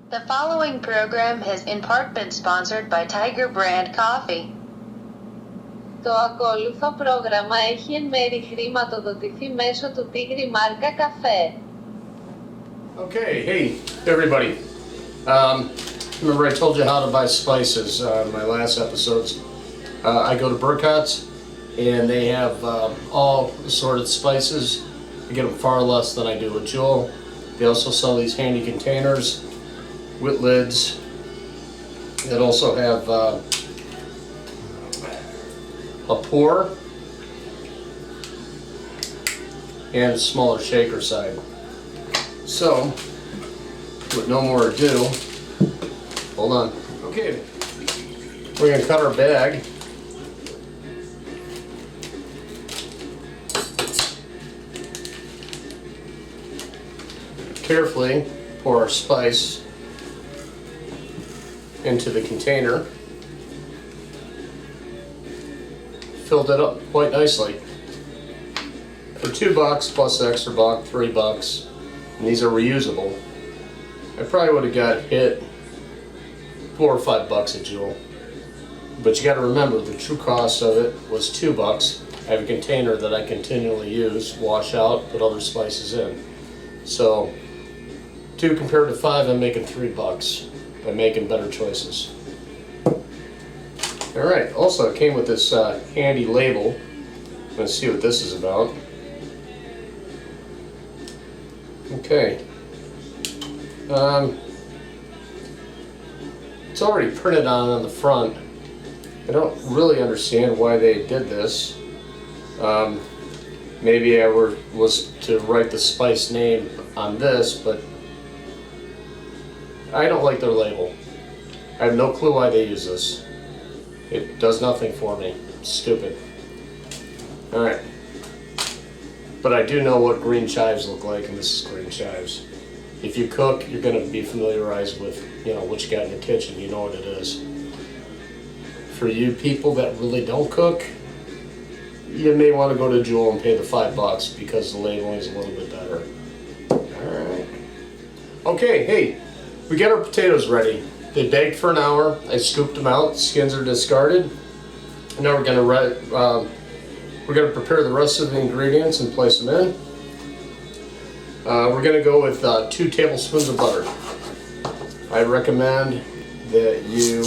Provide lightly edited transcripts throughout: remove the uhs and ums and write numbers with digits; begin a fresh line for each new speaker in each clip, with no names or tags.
The following program has in part been sponsored by Tiger Brand Coffee.
Το ακόλουθο πρόγραμμα έχει εν μέρει χρηματοδοτηθεί μέσω του Tigri Marca καφέ.
Okay, hey everybody. Remember I told you how to buy spices in my last episodes. I go to Burcott's and they have all assorted spices. I get them far less than I do with Jewel. They also sell these handy containers with lids that also have a pour and a smaller shaker side. So, with no more ado, hold on. Okay, we're going to cut our bag. Carefully pour our spice into the container. Filled it up quite nicely. For $2 plus the extra buck, $3. And these are reusable. I probably would have got hit $4 or $5 at Jewel. But you got to remember the true cost of it was $2. I have a container that I continually use, wash out, put other spices in. So 2 compared to 5, I'm making $3 by making better choices. Alright, also it came with this handy label. Let's see what this is about. Okay. It's already printed on the front. I don't really understand why they did this. Maybe I was to write the spice name on this, but I don't like their label. I have no clue why they use this. It does nothing for me. It's stupid. Alright. But I do know what green chives look like, and this is green chives. If you cook, you're going to be familiarized with, what you got in the kitchen. You know what it is. For you people that really don't cook, you may want to go to Jewel and pay the $5 because the labeling is a little bit better. Alright. Okay, hey, we got our potatoes ready. They baked for an hour. I scooped them out. Skins are discarded. And now we're gonna prepare the rest of the ingredients and place them in. We're gonna go with 2 tablespoons of butter. I recommend that you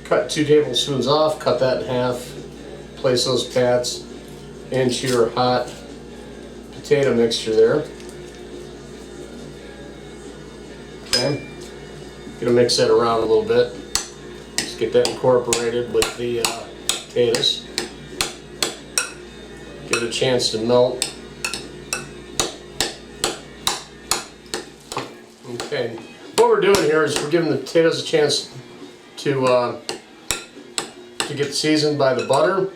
cut 2 tablespoons off, cut that in half, place those pats into your hot potato mixture there. Okay. Gonna mix that around a little bit. Just get that incorporated with the potatoes. Give it a chance to melt. Okay. What we're doing here is we're giving the potatoes a chance to get seasoned by the butter,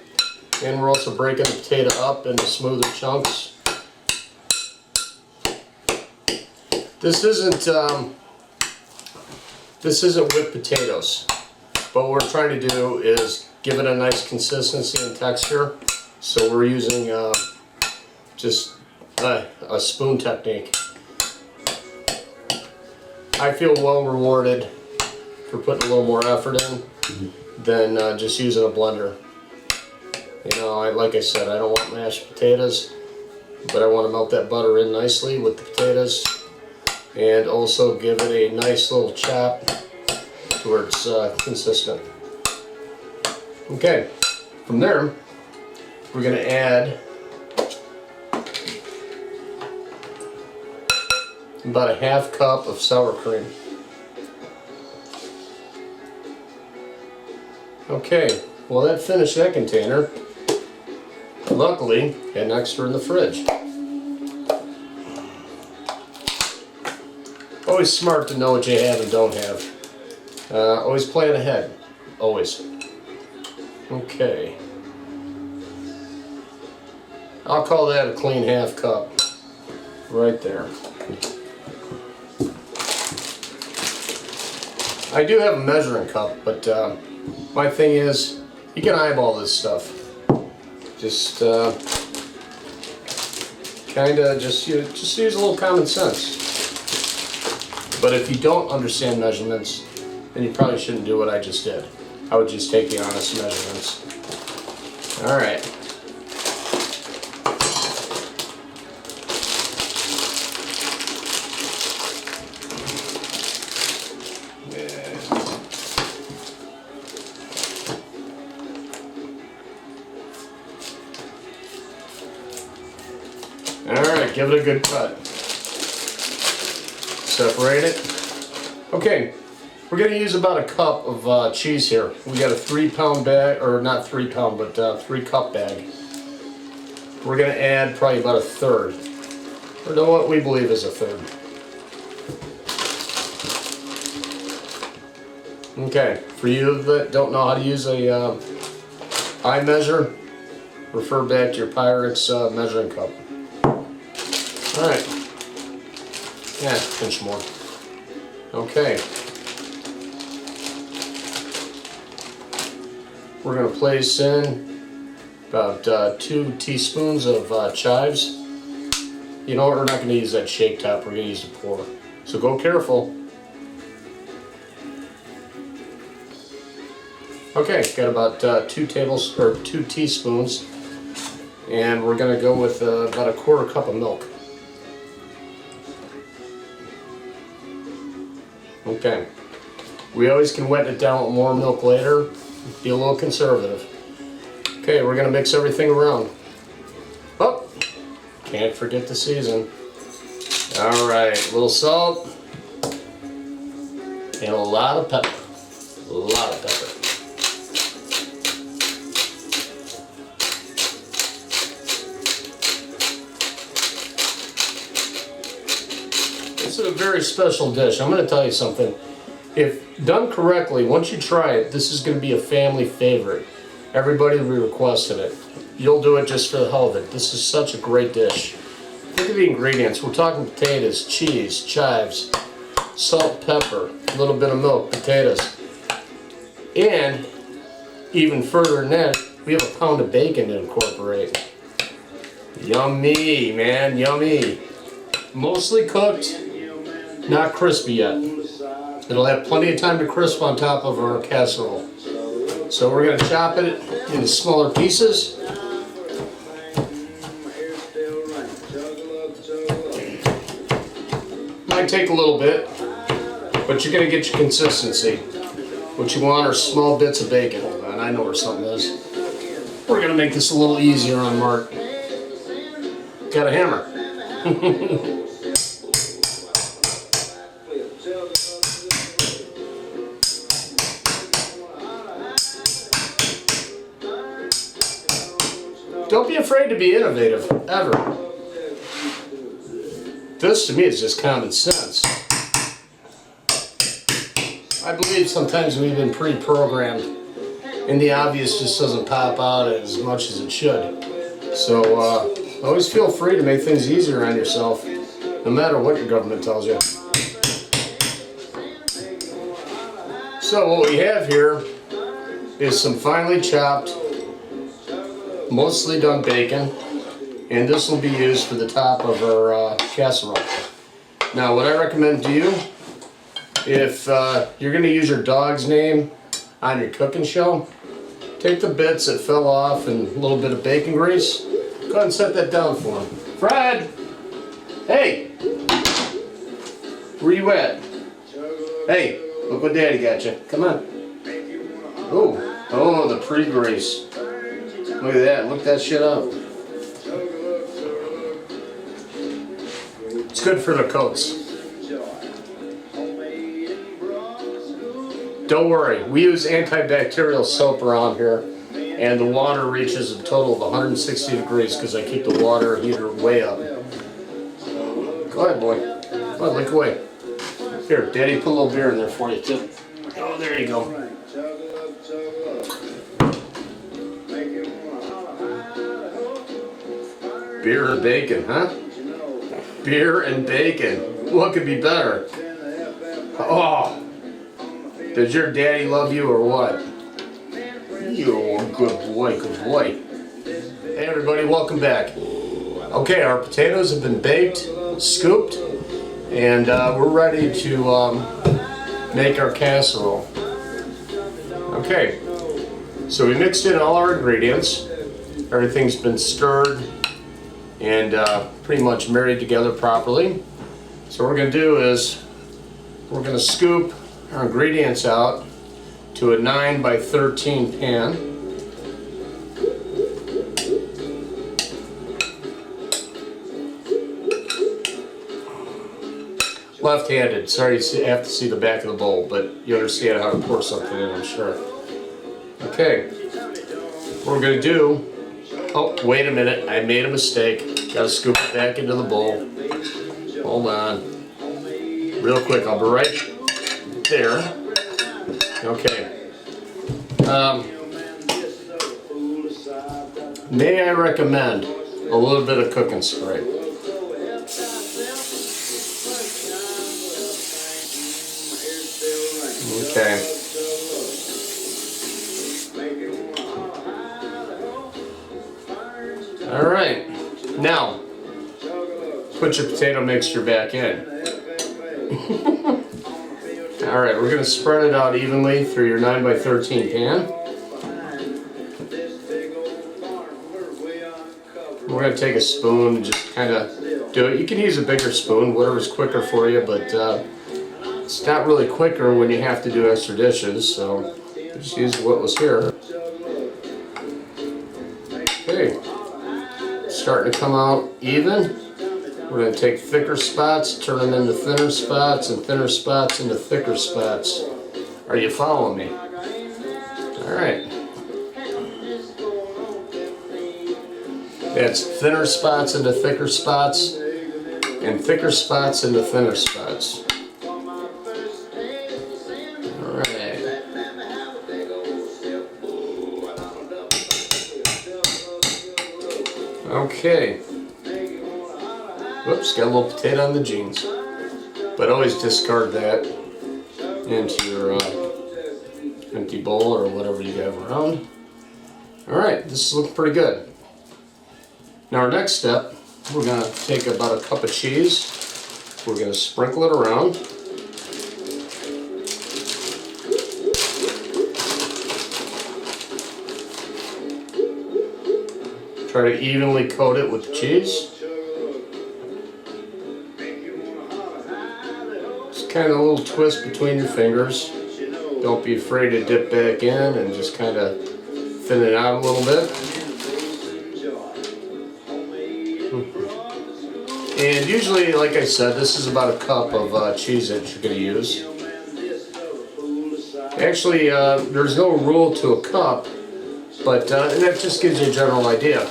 and we're also breaking the potato up into smoother chunks. This isn't whipped potatoes, but what we're trying to do is give it a nice consistency and texture. So we're using just a spoon technique. I feel well rewarded for putting a little more effort in than just using a blender. Like I said, I don't want mashed potatoes, but I want to melt that butter in nicely with the potatoes. And also give it a nice little chop to where it's consistent. Okay, from there we're going to add about a half cup of sour cream. Okay, well that finished that container. Luckily, had an extra in the fridge. Always smart to know what you have and don't have. Always plan ahead. Always. Okay. I'll call that a clean half cup. Right there. I do have a measuring cup, but my thing is, you can eyeball this stuff. Just kind of just use a little common sense. But if you don't understand measurements, then you probably shouldn't do what I just did. I would just take the honest measurements. All right. Alright, give it a good cut. Separate it. Okay, we're going to use about a cup of cheese here. We got a 3-pound bag, or not 3-pound, but 3-cup bag. We're going to add probably about a third. Or know what we believe is a third. Okay, for you that don't know how to use a eye measure, refer back to your Pyrex measuring cup. Alright. Yeah, pinch more. Okay. We're going to place in about 2 teaspoons of chives. You know what, we're not going to use that shake top, we're going to use the pour. So go careful. Okay, got about 2 teaspoons. And we're going to go with about a 1/4 cup of milk. Okay, we always can wet it down with more milk later, be a little conservative. Okay, we're going to mix everything around. Oh, can't forget the season. Alright, a little salt, and a lot of pepper. A lot of pepper. This is a very special dish. I'm going to tell you something. If done correctly, once you try it, this is going to be a family favorite. Everybody requested it. You'll do it just for the hell of it. This is such a great dish. Look at the ingredients. We're talking potatoes, cheese, chives, salt, pepper, a little bit of milk, potatoes. And even further than that, we have a pound of bacon to incorporate. Yummy, man, yummy. Mostly cooked. Not crispy yet. It'll have plenty of time to crisp on top of our casserole. So we're going to chop it into smaller pieces. Might take a little bit, but you're going to get your consistency. What you want are small bits of bacon. Hold on, I know where something is. We're going to make this a little easier on Mark. Got a hammer. Don't be afraid to be innovative, ever. This, to me, is just common sense. I believe sometimes we've been pre-programmed, and the obvious just doesn't pop out as much as it should. So, always feel free to make things easier on yourself, no matter what your government tells you. So, what we have here is some finely chopped, mostly done bacon, and this will be used for the top of our casserole. Now what I recommend to you, if you're going to use your dog's name on your cooking show, take the bits that fell off and a little bit of bacon grease, go ahead and set that down for him. Fred! Hey! Where you at? Hey, look what Daddy got you. Come on. Oh, the pre-grease. Look at that, look that shit up. It's good for the coats. Don't worry, we use antibacterial soap around here, and the water reaches a total of 160 degrees because I keep the water heater way up. Go ahead, boy. Go ahead, lick away. Here, Daddy put a little beer in there for you, too. Oh, there you go. Beer and bacon, huh? Beer and bacon. What could be better? Oh, does your daddy love you or what? You're a good boy, good boy. Hey everybody, welcome back. Okay, our potatoes have been baked, scooped, And we're ready to make our casserole. Okay, so we mixed in all our ingredients. Everything's been stirred and pretty much married together properly. So what we're going to do is we're going to scoop our ingredients out to a 9 by 13 pan. Left-handed, sorry you have to see the back of the bowl, but you understand how to pour something in, I'm sure. Okay, what we're going to do, oh wait a minute, I made a mistake. Got to scoop it back into the bowl. Hold on. Real quick, I'll be right there. Okay. May I recommend a little bit of cooking spray? Okay. All right. Now, put your potato mixture back in. All right, we're going to spread it out evenly through your 9 by 13 pan. We're going to take a spoon and just kind of do it. You can use a bigger spoon, whatever's quicker for you, but it's not really quicker when you have to do extra dishes, so just use what was here. Okay, starting to come out even. We're going to take thicker spots, turn them into thinner spots, and thinner spots into thicker spots. Are you following me? Alright. That's thinner spots into thicker spots, and thicker spots into thinner spots. Alright. Okay. Whoops, got a little potato on the jeans. But always discard that into your empty bowl or whatever you have around. Alright, this is looking pretty good. Now our next step, we're going to take about a cup of cheese. We're going to sprinkle it around. Try to evenly coat it with the cheese. Kind of a little twist between your fingers. Don't be afraid to dip back in and just kind of thin it out a little bit. And usually, like I said, this is about a cup of cheese that you're going to use. Actually, there's no rule to a cup, but that just gives you a general idea.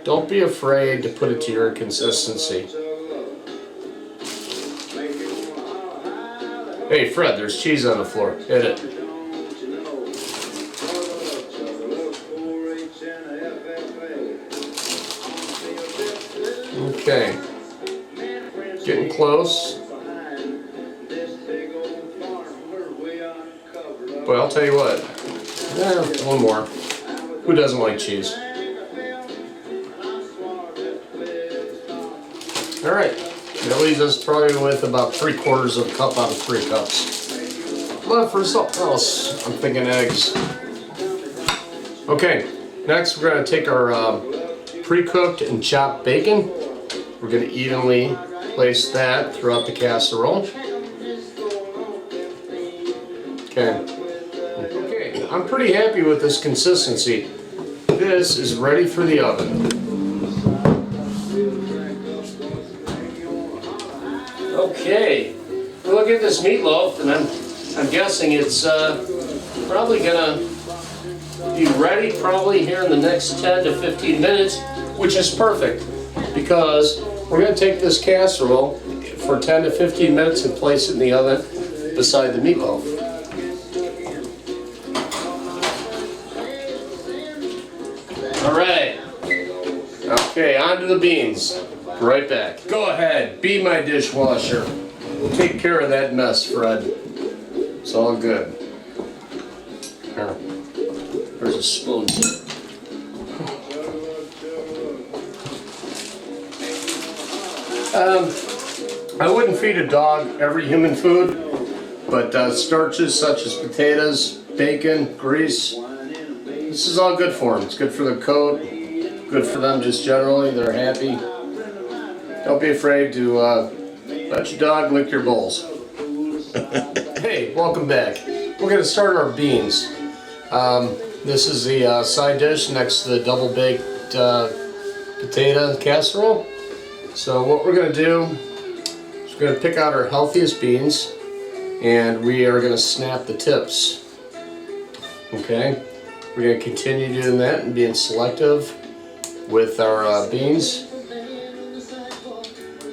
Don't be afraid to put it to your consistency. Hey Fred, there's cheese on the floor. Hit it. Okay. Getting close. But I'll tell you what. One more. Who doesn't like cheese? Alright. That leaves us probably with about 3/4 of a cup out of 3 cups. But for something else, I'm thinking eggs. Okay, next we're going to take our pre-cooked and chopped bacon. We're going to evenly place that throughout the casserole. Okay. Okay, I'm pretty happy with this consistency. This is ready for the oven. Okay, look at this meatloaf, and I'm guessing it's probably gonna be ready probably here in the next 10 to 15 minutes, which is perfect because we're gonna take this casserole for 10 to 15 minutes and place it in the oven beside the meatloaf. All right. Okay, on to the beans. Right back. Go ahead, be my dishwasher. We'll take care of that mess, Fred. It's all good. Here, there's a spoon. I wouldn't feed a dog every human food, but starches such as potatoes, bacon, grease, this is all good for them. It's good for their coat, good for them just generally. They're happy. Don't be afraid to let your dog lick your bowls. Hey, welcome back. We're going to start our beans. This is the side dish next to the double baked potato casserole. So what we're going to do is we're going to pick out our healthiest beans and we are going to snap the tips. Okay, we're going to continue doing that and being selective with our beans.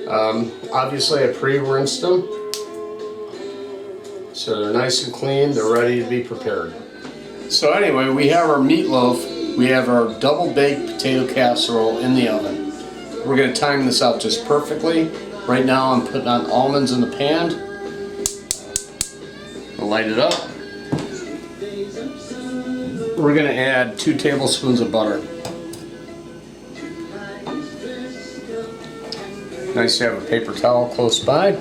Obviously I pre-rinsed them, so they're nice and clean, they're ready to be prepared. So anyway, we have our meatloaf, we have our double baked potato casserole in the oven. We're going to time this out just perfectly. Right now I'm putting on almonds in the pan. I'll light it up. We're going to add 2 tablespoons of butter. Nice to have a paper towel close by.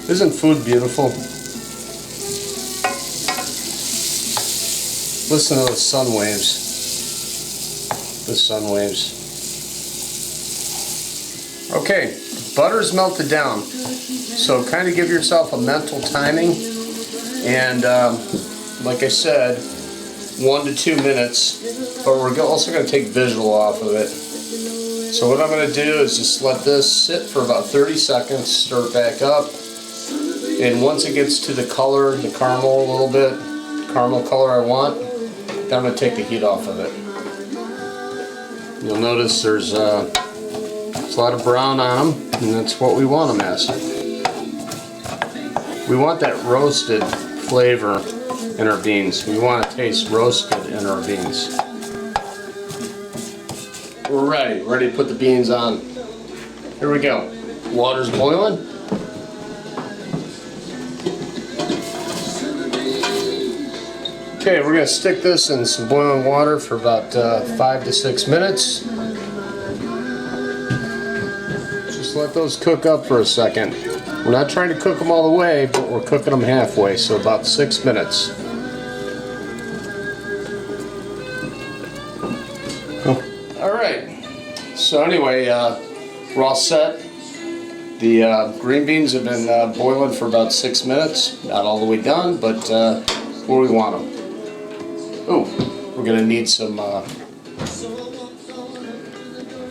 Isn't food beautiful? Listen to those sun waves. The sun waves. Okay, butter's melted down. So kind of give yourself a mental timing. And like I said, 1 to 2 minutes. But we're also going to take visual off of it. So what I'm going to do is just let this sit for about 30 seconds, stir it back up. And once it gets to the color, the caramel a little bit, caramel color I want, then I'm going to take the heat off of it. You'll notice there's a lot of brown on them, and that's what we want them as. We want that roasted flavor in our beans. We want to taste roasted in our beans. We're ready to put the beans on. Here we go. Water's boiling. Okay, we're going to stick this in some boiling water for about 5 to 6 minutes. Just let those cook up for a second. We're not trying to cook them all the way, but we're cooking them halfway, so about 6 minutes. Alright, so anyway, we're all set. The green beans have been boiling for about 6 minutes. Not all the way done, but where we want them. Oh, we're going to need some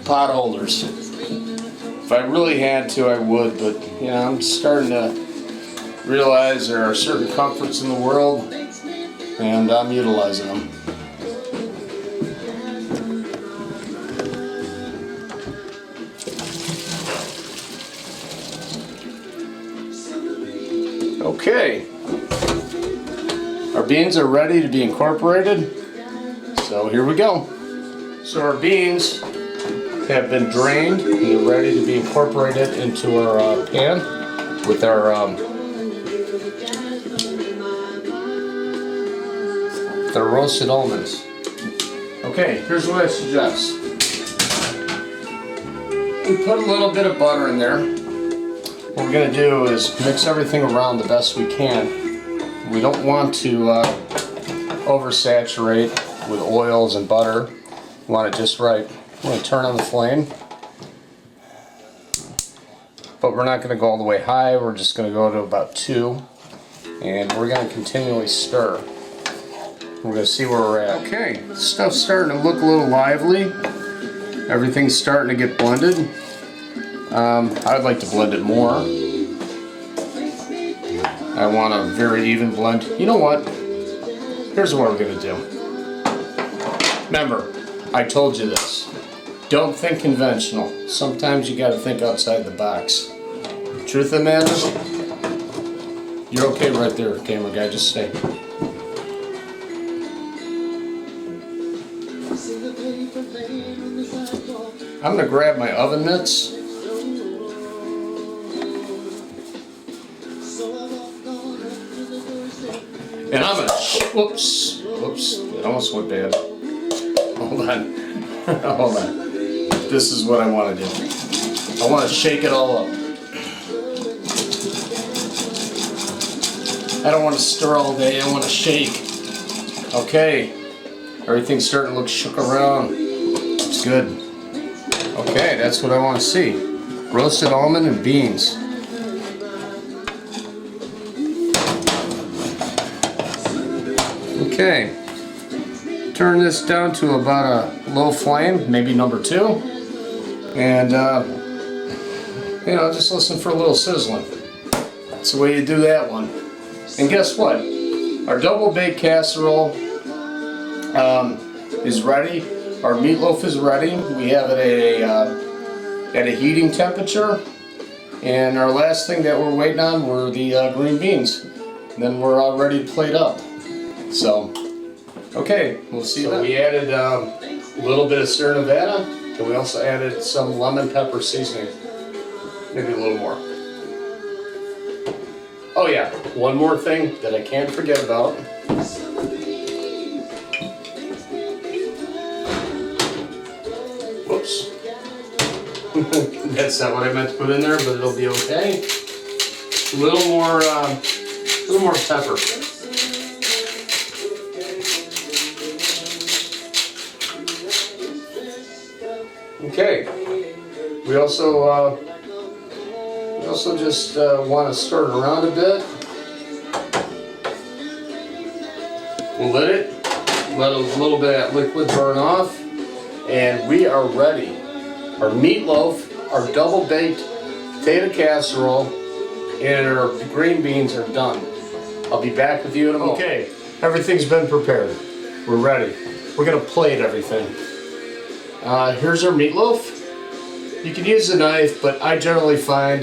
pot holders. If I really had to, I would, but you know, I'm starting to realize there are certain comforts in the world, and I'm utilizing them. Okay. Our beans are ready to be incorporated, so here we go. So our beans have been drained and they're ready to be incorporated into our pan with our roasted almonds. Okay, here's what I suggest. We put a little bit of butter in there. What we're going to do is mix everything around the best we can. We don't want to oversaturate with oils and butter. We want it just right. We're going to turn on the flame, but we're not going to go all the way high. We're just going to go to about 2, and we're going to continually stir. We're going to see where we're at. Okay, stuff's starting to look a little lively. Everything's starting to get blended. I'd like to blend it more. I want a very even blend. You know what? Here's what we're going to do. Remember, I told you this. Don't think conventional. Sometimes you got to think outside the box. Truth of the matter, you're okay right there, camera guy. Just stay. I'm going to grab my oven mitts. And I'm going to Whoops. Whoops. It almost went bad. Hold on. Hold on. This is what I want to do. I want to shake it all up. I don't want to stir all day. I want to shake. Okay. Everything's starting to look shook around. It's good. Okay, that's what I want to see. Roasted almond and beans. Okay. Turn this down to about a low flame, maybe number 2. And, you know, just listen for a little sizzling. That's the way you do that one. And guess what? Our double baked casserole is ready. Our meatloaf is ready. We have it at a heating temperature. And our last thing that we're waiting on were the green beans. And then we're all ready to plate up. So, okay, we'll see. So we added a little bit of Sierra Nevada, and we also added some lemon pepper seasoning. Maybe a little more. Oh yeah, one more thing that I can't forget about. Whoops. That's not what I meant to put in there, but it'll be okay. A little more pepper. Okay. We also just want to stir it around a bit. We'll let a little bit of that liquid burn off, and we are ready. Our meatloaf, our double baked potato casserole, and our green beans are done. I'll be back with you in a moment. Okay, everything's been prepared. We're ready. We're gonna plate everything. Here's our meatloaf. You can use a knife, but I generally find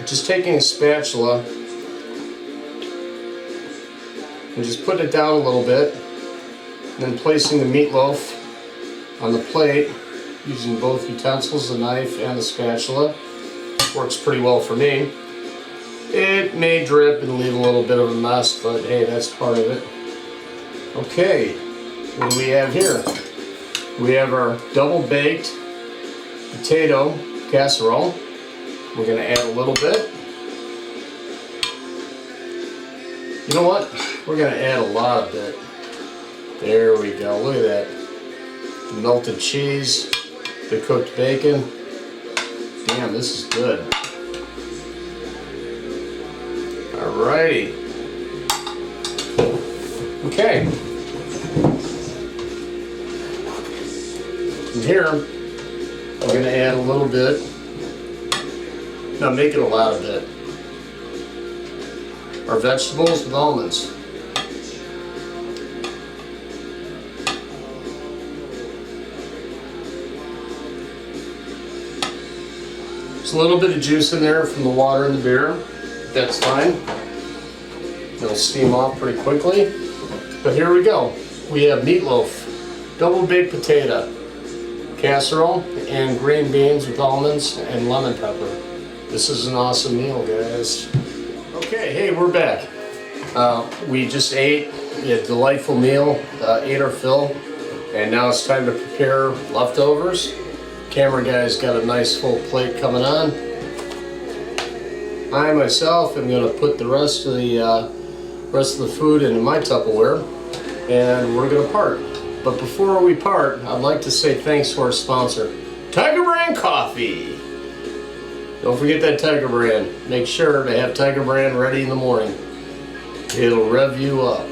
just taking a spatula and just putting it down a little bit, and then placing the meatloaf on the plate using both utensils, the knife and the spatula. Works pretty well for me. It may drip and leave a little bit of a mess, but hey, that's part of it. Okay, what do we have here? We have our double baked potato casserole. We're going to add a little bit. You know what? We're going to add a lot of it. There we go. Look at that. The melted cheese, the cooked bacon. Damn, this is good. Alrighty. Okay. And here, we're going to add a little bit. Now make it a lot of it. Our vegetables with almonds. There's a little bit of juice in there from the water in the beer. That's fine. It'll steam off pretty quickly. But here we go. We have meatloaf, double baked potato, casserole, and green beans with almonds and lemon pepper. This is an awesome meal, guys. Okay, hey, we're back. We just ate a delightful meal, ate our fill, and now it's time to prepare leftovers. Camera guy's got a nice full plate coming on. I myself am going to put the rest of the food into my Tupperware, and we're going to part. But before we part, I'd like to say thanks to our sponsor, Tiger Brand Coffee. Don't forget that Tiger Brand. Make sure to have Tiger Brand ready in the morning. It'll rev you up.